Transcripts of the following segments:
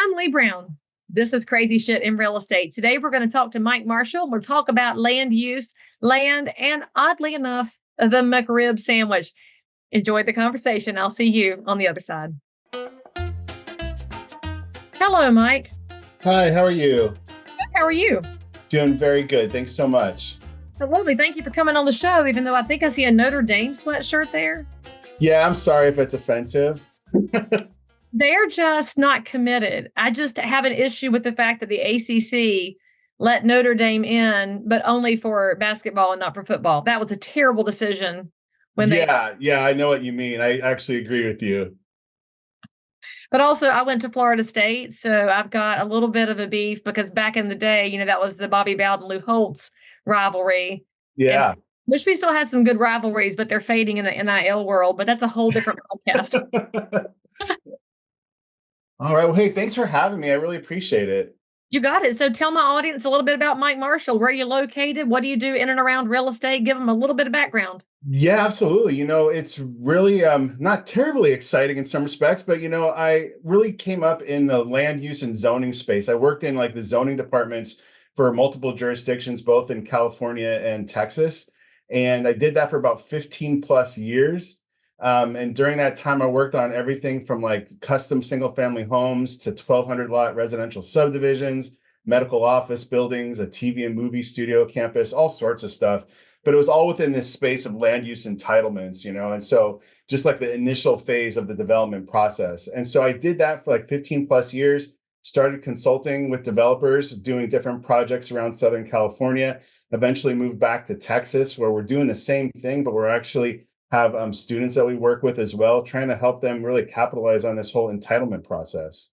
I'm Leigh Brown. This is Crazy Shit in Real Estate. Today, we're going to talk to Mike Marshall. We'll talk about land use, land, and oddly enough, the McRib sandwich. Enjoy the conversation. I'll see you on the other side. Hello, Mike. Hi, how are you? How are you? Doing very good. Thanks so much. Lovely. Thank you for coming on the show, even though I think I see a Notre Dame sweatshirt there. Yeah, I'm sorry if it's offensive. They're just not committed. I just have an issue with the fact that the ACC let Notre Dame in, but only for basketball and not for football. That was a terrible decision when Yeah, I know what you mean. I actually agree with you. But also I went to Florida State, so I've got a little bit of a beef because back in the day, that was the Bobby Bowden, Lou Holtz rivalry. Yeah. And wish we still had some good rivalries, but they're fading in the NIL world, but that's a whole different podcast. All right. Well, hey, thanks for having me. I really appreciate it. You got it. So tell my audience a little bit about Mike Marshall. Where are you located? What do you do in and around real estate? Give them a little bit of background. Yeah, absolutely. It's really not terribly exciting in some respects, but I really came up in the land use and zoning space. I worked in like the zoning departments for multiple jurisdictions, both in California and Texas. And I did that for about 15 plus years. And during that time, I worked on everything from like custom single family homes to 1,200 lot residential subdivisions, medical office buildings, a TV and movie studio campus, all sorts of stuff. But it was all within this space of land use entitlements, and so just like the initial phase of the development process. And so I did that for like 15 plus years, started consulting with developers, doing different projects around Southern California, eventually moved back to Texas, where we're doing the same thing, but we're actually have students that we work with as well, trying to help them really capitalize on this whole entitlement process.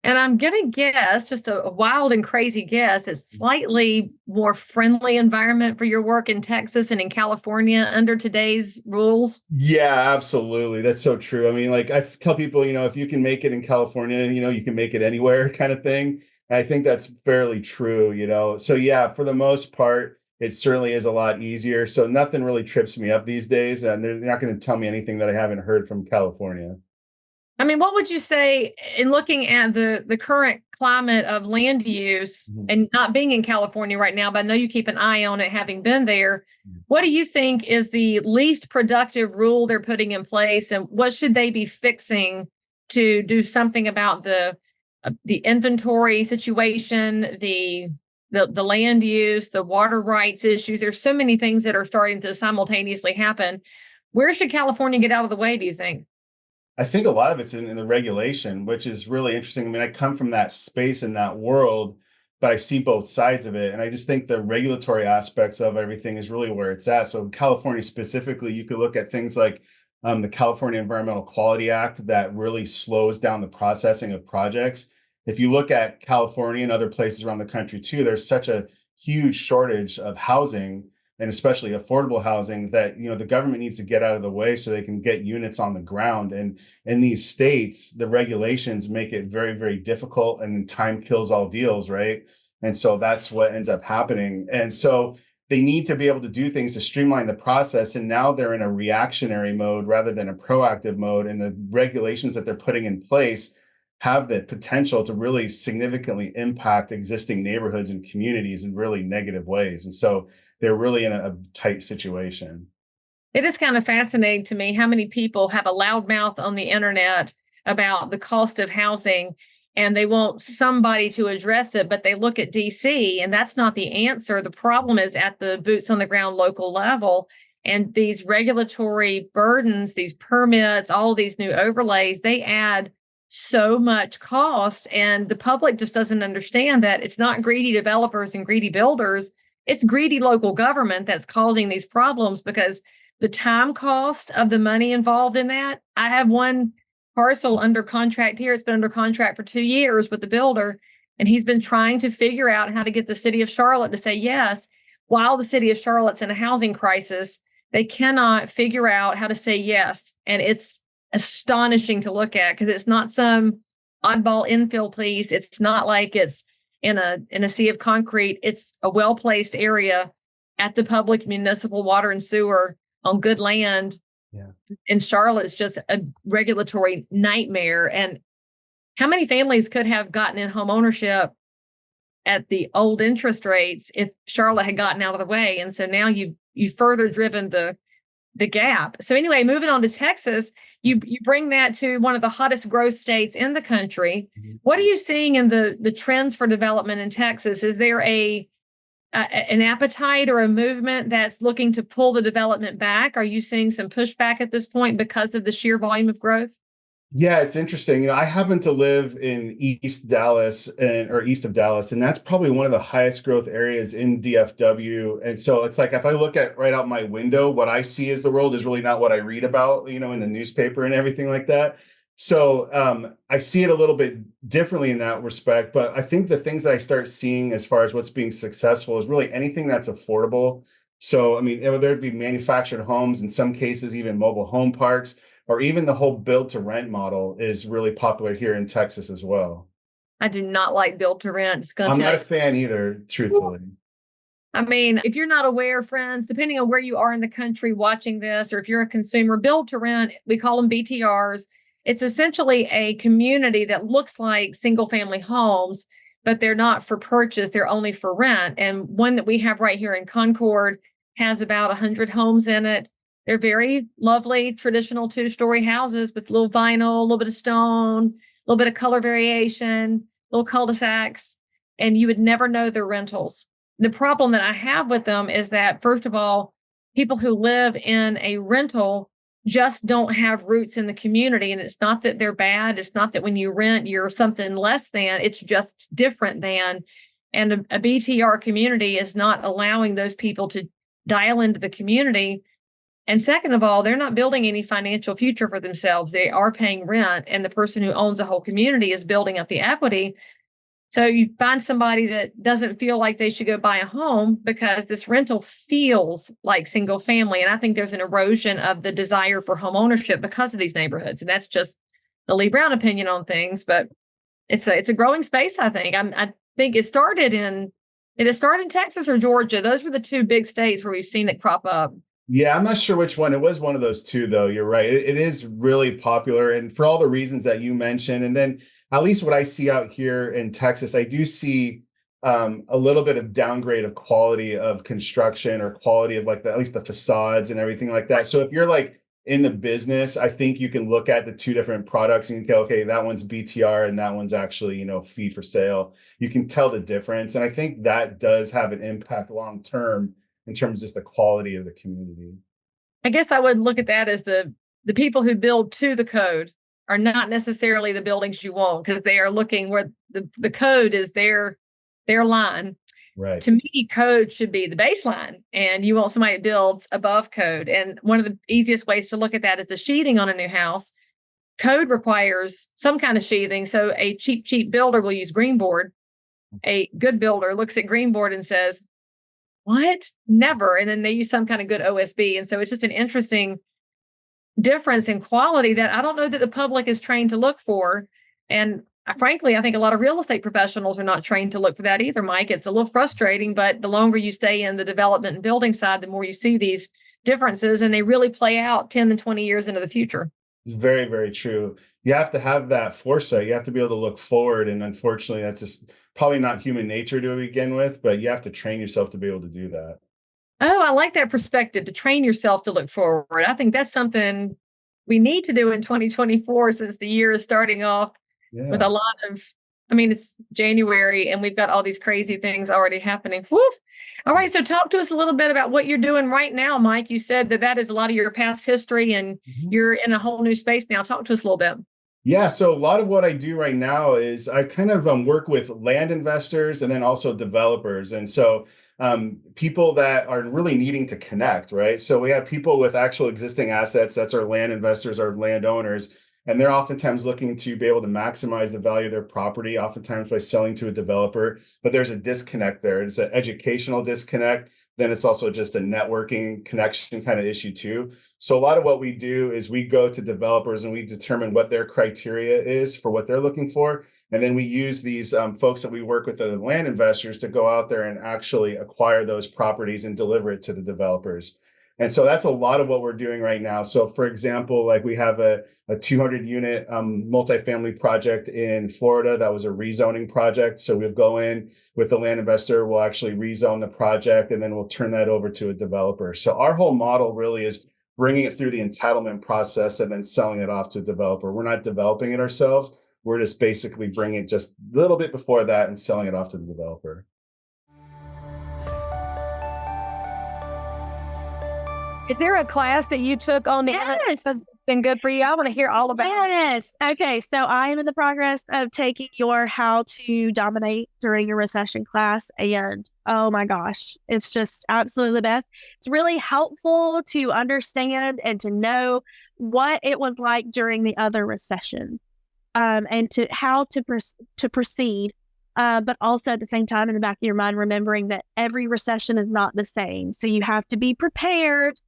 And I'm going to guess, just a wild and crazy guess, it's slightly more friendly environment for your work in Texas and in California under today's rules. Yeah, absolutely. That's so true. I mean, like tell people, if you can make it in California, you can make it anywhere kind of thing. And I think that's fairly true. So yeah, for the most part, it certainly is a lot easier. So nothing really trips me up these days. And they're not going to tell me anything that I haven't heard from California. I mean, what would you say in looking at the current climate of land use and not being in California right now, but I know you keep an eye on it having been there. What do you think is the least productive rule they're putting in place, and what should they be fixing to do something about the inventory situation, the land use, the water rights issues? There's so many things that are starting to simultaneously happen. Where should California get out of the way, do you think? I think a lot of it's in the regulation, which is really interesting. I mean, I come from that space and that world, but I see both sides of it. And I just think the regulatory aspects of everything is really where it's at. So in California specifically, you could look at things like the California Environmental Quality Act that really slows down the processing of projects. If you look at California and other places around the country too, there's such a huge shortage of housing, and especially affordable housing, that the government needs to get out of the way so they can get units on the ground. And in these states, the regulations make it very, very difficult, and time kills all deals, right? And so that's what ends up happening. And so they need to be able to do things to streamline the process. And now they're in a reactionary mode rather than a proactive mode. And the regulations that they're putting in place have the potential to really significantly impact existing neighborhoods and communities in really negative ways. And so they're really in a tight situation. It is kind of fascinating to me how many people have a loud mouth on the internet about the cost of housing, and they want somebody to address it, but they look at DC and that's not the answer. The problem is at the boots on the ground local level, and these regulatory burdens, these permits, all these new overlays, they add so much cost, and the public just doesn't understand that it's not greedy developers and greedy builders. It's greedy local government that's causing these problems, because the time cost of the money involved in that. I have one parcel under contract here. It's been under contract for 2 years with the builder, and he's been trying to figure out how to get the city of Charlotte to say yes. While the city of Charlotte's in a housing crisis, they cannot figure out how to say yes. And it's astonishing to look at, because it's not some oddball infill piece. It's not like it's in a sea of concrete. It's a well-placed area at the public municipal water and sewer on good land. Yeah. In Charlotte, it's just a regulatory nightmare. And how many families could have gotten in home ownership at the old interest rates if Charlotte had gotten out of the way? And so now you further driven the gap. So anyway, moving on to Texas, you bring that to one of the hottest growth states in the country. What are you seeing in the trends for development in Texas? Is there an appetite or a movement that's looking to pull the development back? Are you seeing some pushback at this point because of the sheer volume of growth? Yeah, it's interesting. I happen to live in East Dallas or east of Dallas, and that's probably one of the highest growth areas in DFW. And so it's like if I look at right out my window, what I see as the world is really not what I read about, in the newspaper and everything like that. So I see it a little bit differently in that respect. But I think the things that I start seeing as far as what's being successful is really anything that's affordable. So, I mean, whether it be manufactured homes, in some cases, even mobile home parks, or even the whole build to rent model is really popular here in Texas as well. I do not like build to rent. Just going to I'm tell not a you. fan either, truthfully. I mean, if you're not aware, friends, depending on where you are in the country watching this, or if you're a consumer, build to rent, we call them BTRs. It's essentially a community that looks like single family homes, but they're not for purchase. They're only for rent. And one that we have right here in Concord has about 100 homes in it. They're very lovely, traditional 2-story houses with a little vinyl, a little bit of stone, a little bit of color variation, little cul-de-sacs, and you would never know they're rentals. The problem that I have with them is that, first of all, people who live in a rental just don't have roots in the community. And it's not that they're bad. It's not that when you rent, you're something less than, it's just different than. And a BTR community is not allowing those people to dial into the community. And second of all, they're not building any financial future for themselves. They are paying rent, and the person who owns a whole community is building up the equity. So you find somebody that doesn't feel like they should go buy a home because this rental feels like single family. And I think there's an erosion of the desire for home ownership because of these neighborhoods. And that's just the Leigh Brown opinion on things, but it's a growing space. I think I think it started in Texas or Georgia. Those were the two big states where we've seen it crop up. Yeah, I'm not sure which one. It was one of those two, though. You're right. It is really popular. And for all the reasons that you mentioned, and then at least what I see out here in Texas, I do see a little bit of downgrade of quality of construction or quality of at least the facades and everything like that. So if you're like in the business, I think you can look at the two different products and you can go, okay, that one's BTR and that one's actually, fee for sale. You can tell the difference. And I think that does have an impact long term in terms of just the quality of the community. I guess I would look at that as the people who build to the code are not necessarily the buildings you want, because they are looking where the code is their line. Right. To me, code should be the baseline, and you want somebody that builds above code. And one of the easiest ways to look at that is the sheathing on a new house. Code requires some kind of sheathing. So a cheap builder will use green board. A good builder looks at green board and says, what? Never. And then they use some kind of good OSB. And so it's just an interesting difference in quality that I don't know that the public is trained to look for. And frankly, I think a lot of real estate professionals are not trained to look for that either, Mike. It's a little frustrating, but the longer you stay in the development and building side, the more you see these differences, and they really play out 10 and 20 years into the future. It's very, very true. You have to have that foresight. You have to be able to look forward. And unfortunately, that's just probably not human nature to begin with, but you have to train yourself to be able to do that. Oh, I like that perspective, to train yourself to look forward. I think that's something we need to do in 2024, since the year is starting off with a lot of, it's January and we've got all these crazy things already happening. Woof. All right. So talk to us a little bit about what you're doing right now, Mike. You said that is a lot of your past history and you're in a whole new space now. Talk to us a little bit. Yeah, so a lot of what I do right now is I kind of work with land investors and then also developers. And so people that are really needing to connect, right? So we have people with actual existing assets, that's our land investors, our landowners, and they're oftentimes looking to be able to maximize the value of their property, oftentimes by selling to a developer. But there's a disconnect there. It's an educational disconnect. Then it's also just a networking connection kind of issue too. So a lot of what we do is we go to developers and we determine what their criteria is for what they're looking for. And then we use these folks that we work with, the land investors, to go out there and actually acquire those properties and deliver it to the developers. And so that's a lot of what we're doing right now. So for example, like we have a 200 unit multifamily project in Florida that was a rezoning project. So we'll go in with the land investor, we'll actually rezone the project, and then we'll turn that over to a developer. So our whole model really is bringing it through the entitlement process and then selling it off to a developer. We're not developing it ourselves. We're just basically bringing it just a little bit before that and selling it off to the developer. Is there a class that you took on the Yes. that's been good for you? I want to hear all about it. Yes. Okay. So I am in the progress of taking your How to Dominate During a Recession class. And oh my gosh, it's just absolutely the best. It's really helpful to understand and to know what it was like during the other recession, and to how to proceed. But also at the same time, in the back of your mind, remembering that every recession is not the same. So you have to be prepared,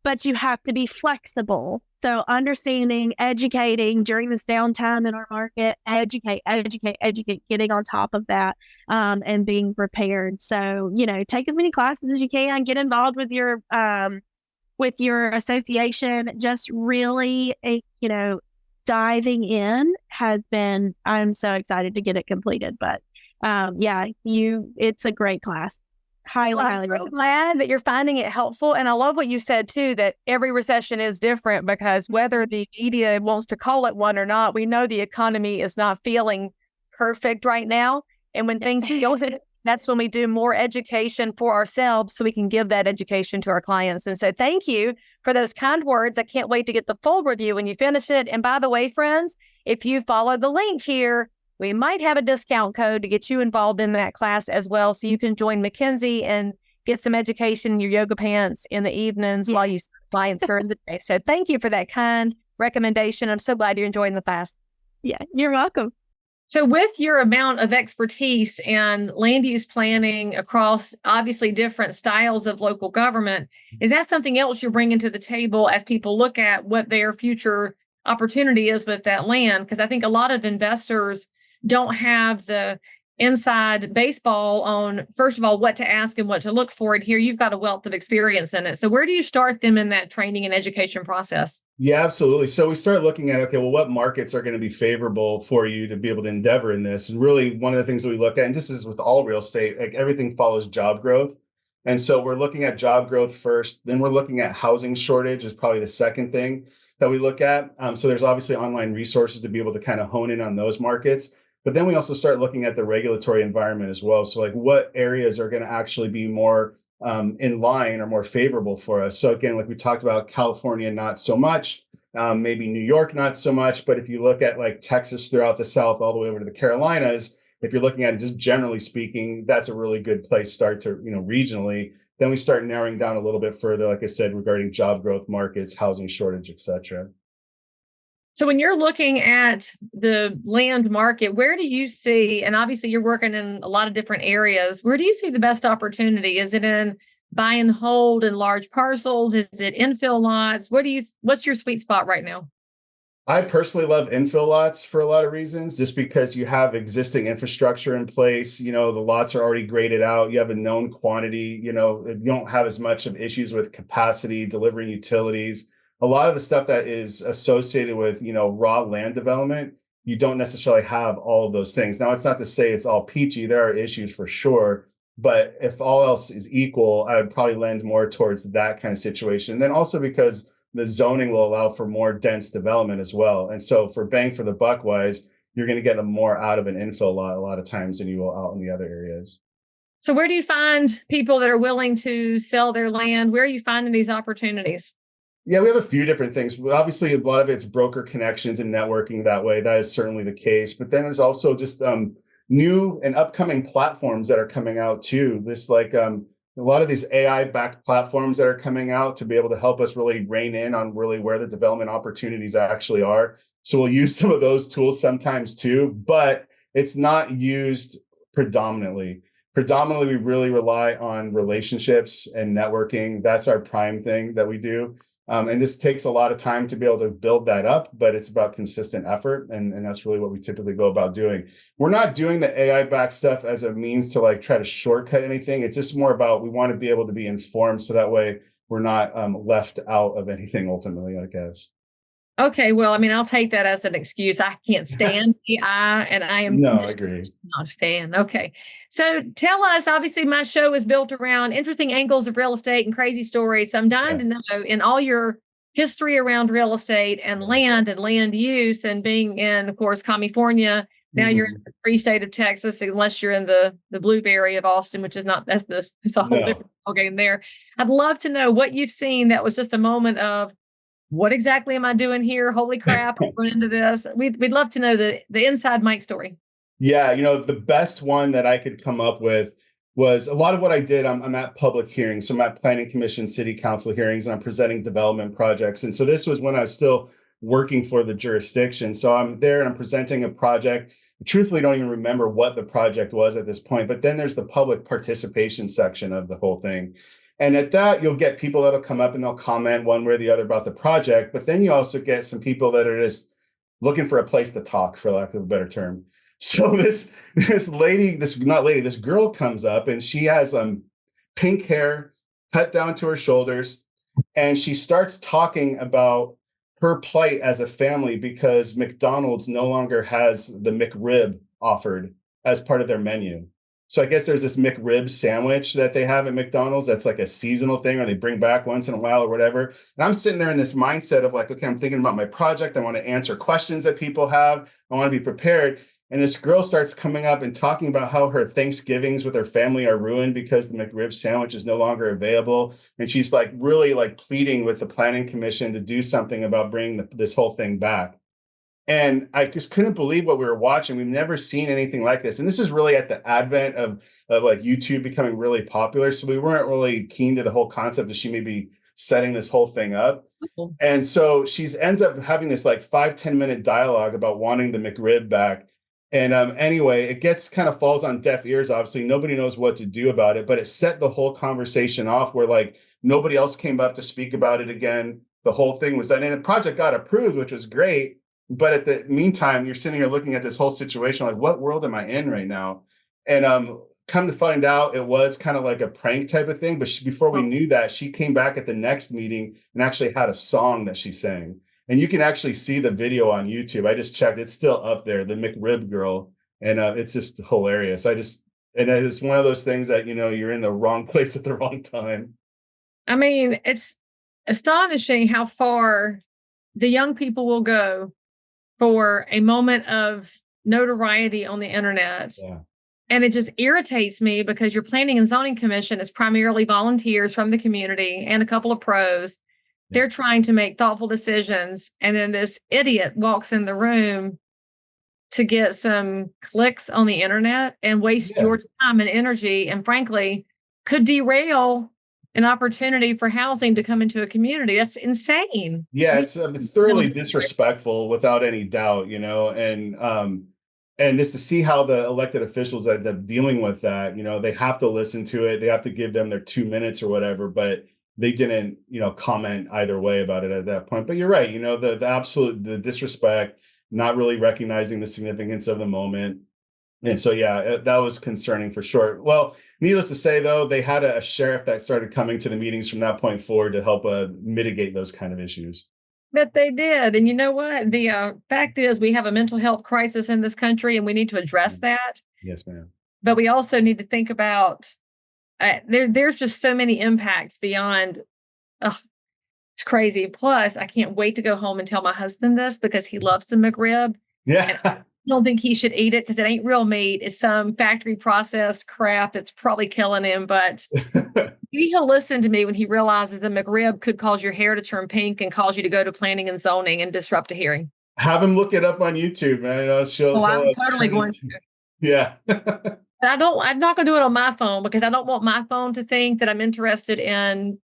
but you have to be flexible. So understanding, educating during this downtime in our market, educate, getting on top of that, and being prepared. So, take as many classes as you can, get involved with your association. Just really, diving in has been, I'm so excited to get it completed. But it's a great class. Highly I'm so recommend. glad that you're finding it helpful. And I love what you said too, that every recession is different, because whether the media wants to call it one or not, we know the economy is not feeling perfect right now. And when things feel, that's when we do more education for ourselves so we can give that education to our clients. And so thank you for those kind words. I can't wait to get the full review when you finish it. And by the way, friends, if you follow the link here, we might have a discount code to get you involved in that class as well. So you can join Mackenzie and get some education in your yoga pants in the evenings while you clients during the day. So thank you for that kind recommendation. I'm so glad you're enjoying the class. Yeah, you're welcome. So with your amount of expertise and land use planning across obviously different styles of local government, is that something else you're bringing to the table as people look at what their future opportunity is with that land? Because I think a lot of investors don't have the inside baseball on, first of all, what to ask and what to look for. And here you've got a wealth of experience in it. So where do you start them in that training and education process? Yeah, absolutely. So we start looking at, okay, well, what markets are going to be favorable for you to be able to endeavor in this? And really one of the things that we look at, and this is with all real estate, like everything follows job growth. And so we're looking at job growth first, then we're looking at housing shortage is probably the second thing that we look at. So there's obviously online resources to be able to kind of hone in on those markets. But then we also start looking at the regulatory environment as well. So like what areas are going to actually be more in line or more favorable for us. So again, like we talked about, California, not so much, maybe New York, not so much. But if you look at like Texas throughout the South, all the way over to the Carolinas, if you're looking at it just generally speaking, that's a really good place to start to, regionally. Then we start narrowing down a little bit further, like I said, regarding job growth markets, housing shortage, et cetera. So when you're looking at the land market, where do you see, and obviously you're working in a lot of different areas, where do you see the best opportunity? Is it in buy and hold in large parcels? Is it infill lots? What's your sweet spot right now? I personally love infill lots for a lot of reasons, just because you have existing infrastructure in place. The lots are already graded out. You have a known quantity. You don't have as much of issues with capacity, delivering utilities. A lot of the stuff that is associated with, raw land development, you don't necessarily have all of those things. Now, it's not to say it's all peachy. There are issues for sure. But if all else is equal, I would probably lend more towards that kind of situation. And then also because the zoning will allow for more dense development as well. And so for bang for the buck wise, you're going to get more out of an infill lot a lot of times than you will out in the other areas. So where do you find people that are willing to sell their land? Where are you finding these opportunities? Yeah, we have a few different things. Obviously, a lot of it's broker connections and networking that way. That is certainly the case. But then there's also just new and upcoming platforms that are coming out too. This a lot of these AI-backed platforms that are coming out to be able to help us really rein in on really where the development opportunities actually are. So we'll use some of those tools sometimes too, but it's not used predominantly. Predominantly, we really rely on relationships and networking. That's our prime thing that we do. And this takes a lot of time to be able to build that up, but it's about consistent effort. And that's really what we typically go about doing. We're not doing the AI back stuff as a means to try to shortcut anything. It's just more about, we want to be able to be informed. So that way we're not left out of anything ultimately, I guess. Okay, well, I mean, I'll take that as an excuse. I can't stand AI, and I am No, I agree. just not a fan. Okay. So tell us, obviously, my show is built around interesting angles of real estate and crazy stories. So I'm dying to know, in all your history around real estate and land use, and being in, of course, California. Now you're in the free state of Texas, unless you're in the blueberry of Austin, which is not, it's a whole different game there. I'd love to know what you've seen that was just a moment of, what exactly am I doing here? Holy crap, I'm going into this. We'd love to know the inside Mike story. Yeah, the best one that I could come up with was a lot of what I did. I'm at public hearings. So I'm at planning commission, city council hearings, and I'm presenting development projects. And so this was when I was still working for the jurisdiction. So I'm there and I'm presenting a project. I truthfully don't even remember what the project was at this point, but then there's the public participation section of the whole thing. And at that, you'll get people that'll come up and they'll comment one way or the other about the project. But then you also get some people that are just looking for a place to talk, for lack of a better term. So this girl comes up and she has pink hair cut down to her shoulders. And she starts talking about her plight as a family because McDonald's no longer has the McRib offered as part of their menu. So I guess there's this McRib sandwich that they have at McDonald's that's like a seasonal thing, or they bring back once in a while or whatever. And I'm sitting there in this mindset of like, okay, I'm thinking about my project. I want to answer questions that people have. I want to be prepared. And this girl starts coming up and talking about how her Thanksgivings with her family are ruined because the McRib sandwich is no longer available. And she's like really like pleading with the planning commission to do something about bringing this whole thing back. And I just couldn't believe what we were watching. We've never seen anything like this. And this was really at the advent of like YouTube becoming really popular. So we weren't really keen to the whole concept that she may be setting this whole thing up. And so she ends up having this like 5-10 minute dialogue about wanting the McRib back. And anyway, it gets kind of falls on deaf ears. Obviously, nobody knows what to do about it, but it set the whole conversation off where like nobody else came up to speak about it again. The whole thing was done, and the project got approved, which was great. But at the meantime, you're sitting here looking at this whole situation, like, what world am I in right now? And come to find out, it was kind of like a prank type of thing. But before we knew that, she came back at the next meeting and actually had a song that she sang. And you can actually see the video on YouTube. I just checked; it's still up there, the McRib girl, and it's just hilarious. And it's one of those things that you're in the wrong place at the wrong time. I mean, it's astonishing how far the young people will go for a moment of notoriety on the internet. Yeah. And it just irritates me because your planning and zoning commission is primarily volunteers from the community and a couple of pros. Yeah. They're trying to make thoughtful decisions. And then this idiot walks in the room to get some clicks on the internet and waste your time and energy. And frankly, could derail an opportunity for housing to come into a community. That's insane. Yeah, it's thoroughly disrespectful without any doubt, and just to see how the elected officials that are dealing with that, they have to listen to it. They have to give them their 2 minutes or whatever, but they didn't, comment either way about it at that point. But you're right, the disrespect, not really recognizing the significance of the moment. And so, yeah, that was concerning for sure. Well, needless to say, though, they had a sheriff that started coming to the meetings from that point forward to help mitigate those kind of issues. But they did. And you know what? The fact is we have a mental health crisis in this country, and we need to address that. Yes, ma'am. But we also need to think about there's just so many impacts beyond. It's crazy. Plus, I can't wait to go home and tell my husband this because he loves the McRib. Yeah. I don't think he should eat it because it ain't real meat. It's some factory processed crap that's probably killing him. But he'll listen to me when he realizes the McRib could cause your hair to turn pink and cause you to go to planning and zoning and disrupt a hearing. Have him look it up on YouTube, man. I'm totally going to. Yeah. I'm not going to do it on my phone because I don't want my phone to think that I'm interested in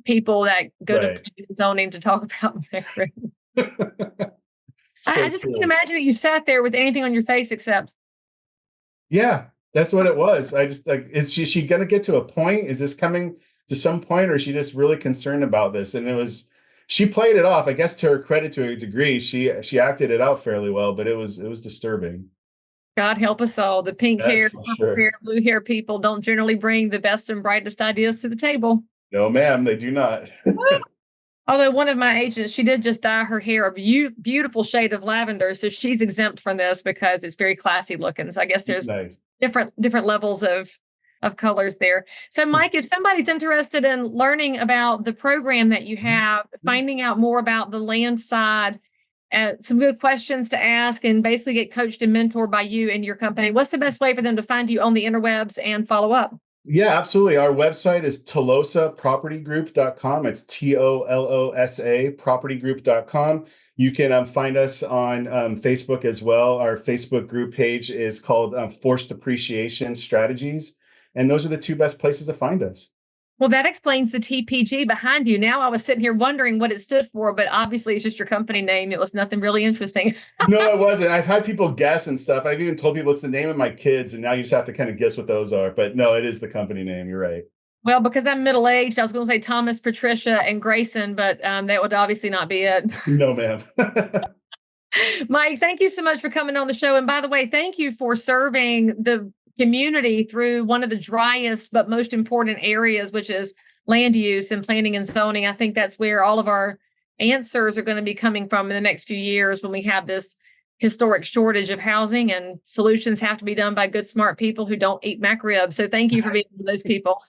people that go to planning and zoning to talk about McRib. I just can't imagine that you sat there with anything on your face except. Yeah, that's what it was. I just like, is she going to get to a point? Is this coming to some point, or is she just really concerned about this? And she played it off, I guess, to her credit, to a degree. She acted it out fairly well, but it was disturbing. God help us all. The pink hair, purple hair, blue hair people don't generally bring the best and brightest ideas to the table. No, ma'am, they do not. Although one of my agents, she did just dye her hair a beautiful shade of lavender, so she's exempt from this because it's very classy looking. So I guess there's Nice. different levels of colors there. So Mike, if somebody's interested in learning about the program that you have, finding out more about the land side, some good questions to ask, and basically get coached and mentored by you and your company, what's the best way for them to find you on the interwebs and follow up? Yeah, absolutely. Our website is tolosapropertygroup.com. It's TOLOSA propertygroup.com. You can find us on Facebook as well. Our Facebook group page is called Forced Appreciation Strategies. And those are the two best places to find us. Well, that explains the TPG behind you. Now I was sitting here wondering what it stood for, but obviously it's just your company name. It was nothing really interesting. No, it wasn't. I've had people guess and stuff. I've even told people it's the name of my kids, and now you just have to kind of guess what those are. But no, it is the company name. You're right. Well, because I'm middle-aged, I was going to say Thomas, Patricia, and Grayson, but that would obviously not be it. No, ma'am. Mike, thank you so much for coming on the show. And by the way, thank you for serving the community through one of the driest but most important areas, which is land use and planning and zoning. I think that's where all of our answers are going to be coming from in the next few years when we have this historic shortage of housing, and solutions have to be done by good, smart people who don't eat McRib. So thank you for being one of those people.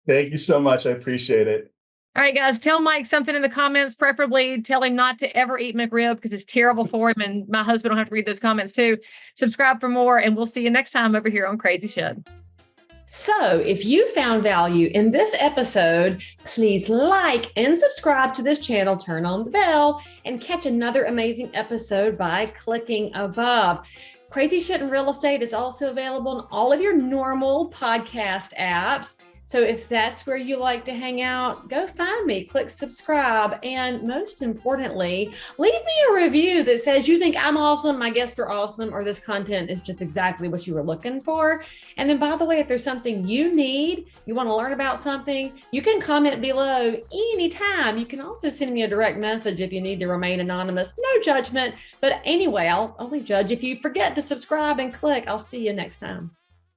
Thank you so much. I appreciate it. All right, guys, tell Mike something in the comments. Preferably tell him not to ever eat McRib because it's terrible for him. And my husband will have to read those comments too. Subscribe for more, and we'll see you next time over here on Crazy Shed. So if you found value in this episode, please like and subscribe to this channel, turn on the bell, and catch another amazing episode by clicking above. Crazy Shit in Real Estate is also available on all of your normal podcast apps. So if that's where you like to hang out, go find me, click subscribe, and most importantly, leave me a review that says you think I'm awesome, my guests are awesome, or this content is just exactly what you were looking for. And then, by the way, if there's something you need, you want to learn about something, you can comment below anytime. You can also send me a direct message if you need to remain anonymous. No judgment. But anyway, I'll only judge if you forget to subscribe and click. I'll see you next time.